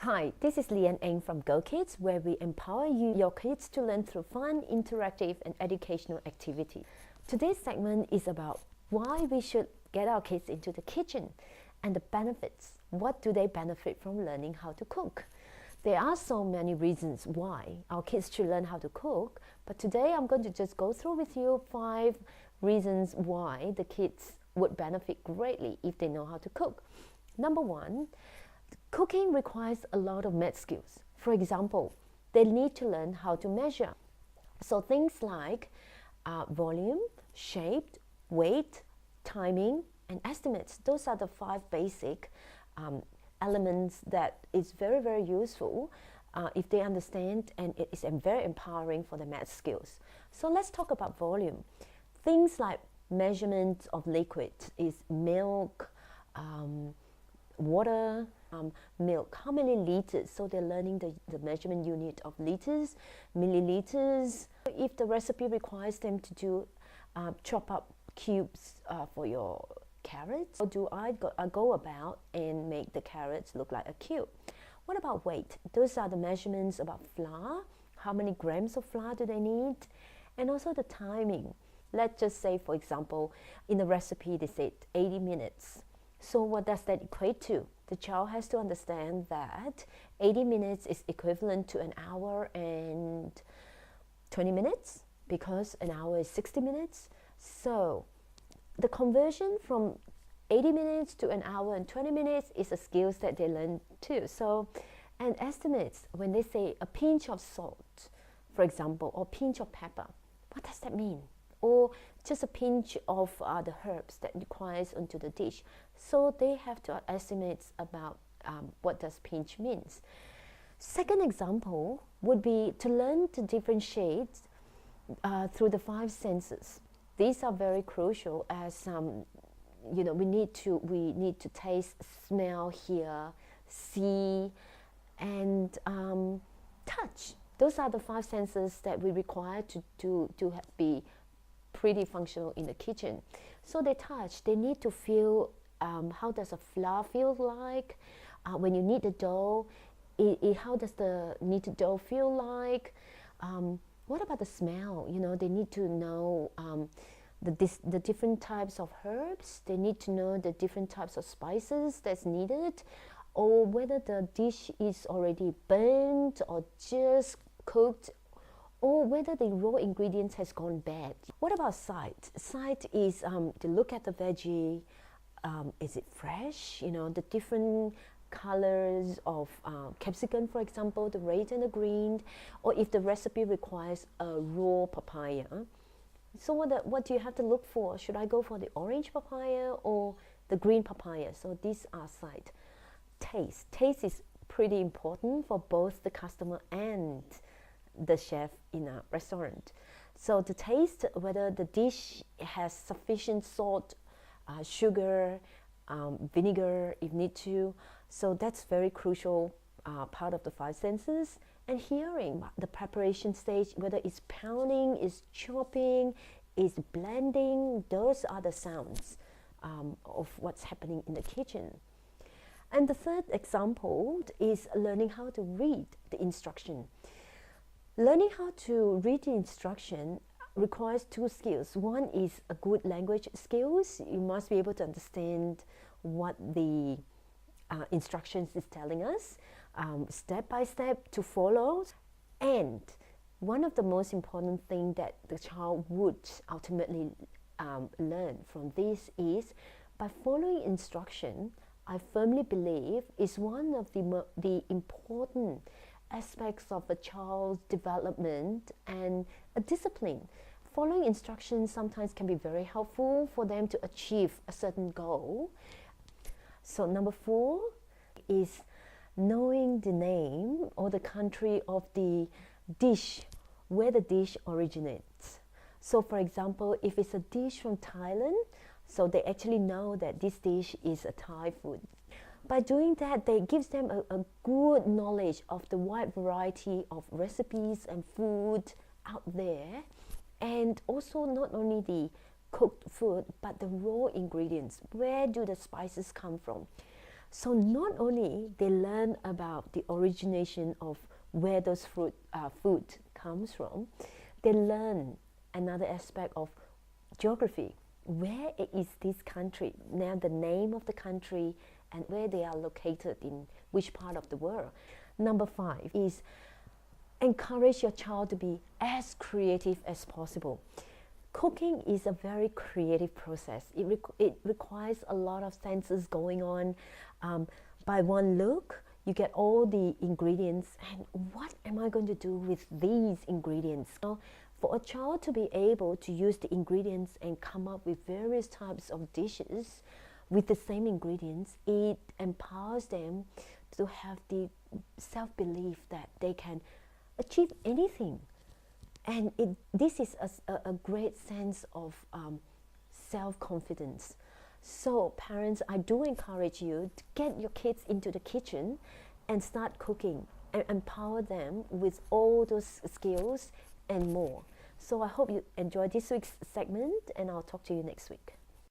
Hi, this is Lian Eng from Go Kids, where we empower your kids to learn through fun, interactive, and educational activity. Today's segment is about why we should get our kids into the kitchen and the benefits. What do they benefit from learning how to cook? There are so many reasons why our kids should learn how to cook, but today I'm going to just go through with you 5 reasons why the kids would benefit greatly if they know how to cook. Number 1, cooking requires a lot of math skills. For example, they need to learn how to measure. So things like volume, shape, weight, timing, and estimates. Those are the 5 basic elements that is very, very useful if they understand, and it is very empowering for the math skills. So let's talk about volume. Things like measurement of liquid is milk, water, milk, how many liters? So they're learning the measurement unit of liters, milliliters. If the recipe requires them to do chop up cubes for your carrots, how do I go about and make the carrots look like a cube? What about weight? Those are the measurements about flour. How many grams of flour do they need? And also the timing. Let's just say, for example, in the recipe they said 80 minutes. So what does that equate to? The child has to understand that 80 minutes is equivalent to an hour and 20 minutes because an hour is 60 minutes. So the conversion from 80 minutes to an hour and 20 minutes is a skill that they learn too. So, and estimates, when they say a pinch of salt, for example, or pinch of pepper, what does that mean? Or just a pinch of the herbs that requires onto the dish. So they have to estimate about what does pinch means. Second example would be to learn to differentiate through the 5 senses. These are very crucial as we need to taste, smell, hear, see, and touch. Those are the 5 senses that we require to be pretty functional in the kitchen. So they touch, they need to feel how does a flour feel like when you knead the dough, how does the kneaded dough feel like, what about the smell? They need to know the different types of herbs, they need to know the different types of spices that's needed, or whether the dish is already burnt or just cooked, or whether the raw ingredients has gone bad. What about sight? Sight is to look at the veggie. Is it fresh? The different colors of capsicum, for example, the red and the green, or if the recipe requires a raw papaya. So what do you have to look for? Should I go for the orange papaya or the green papaya? So these are sight. Taste. Taste is pretty important for both the customer and the chef in a restaurant. So to taste whether the dish has sufficient salt, sugar, vinegar if need to. So that's very crucial part of the 5 senses. And hearing, the preparation stage, whether it's pounding, is chopping, is blending, those are the sounds of what's happening in the kitchen. And the third example is learning how to read the instruction. Learning how to read the instruction requires 2 skills. One is a good language skills. You must be able to understand what the instructions is telling us, step by step to follow. And one of the most important things that the child would ultimately learn from this is by following instruction. I firmly believe is one of the important aspects of a child's development and a discipline. Following instructions sometimes can be very helpful for them to achieve a certain goal. So number 4 is knowing the name or the country of the dish, where the dish originates. So for example, if it's a dish from Thailand, so they actually know that this dish is a Thai food. By doing that, they gives them a good knowledge of the wide variety of recipes and food out there, and also not only the cooked food but the raw ingredients. Where do the spices come from? So not only they learn about the origination of where those food comes from, they learn another aspect of geography. Where is this country? Now the name of the country and where they are located in which part of the world. Number 5 is encourage your child to be as creative as possible. Cooking is a very creative process. It requires a lot of senses going on. By one look, you get all the ingredients, and what am I going to do with these ingredients? Now, for a child to be able to use the ingredients and come up with various types of dishes with the same ingredients, it empowers them to have the self-belief that they can achieve anything. And this is a great sense of self-confidence. So parents, I do encourage you to get your kids into the kitchen and start cooking and empower them with all those skills and more. So I hope you enjoyed this week's segment, and I'll talk to you next week.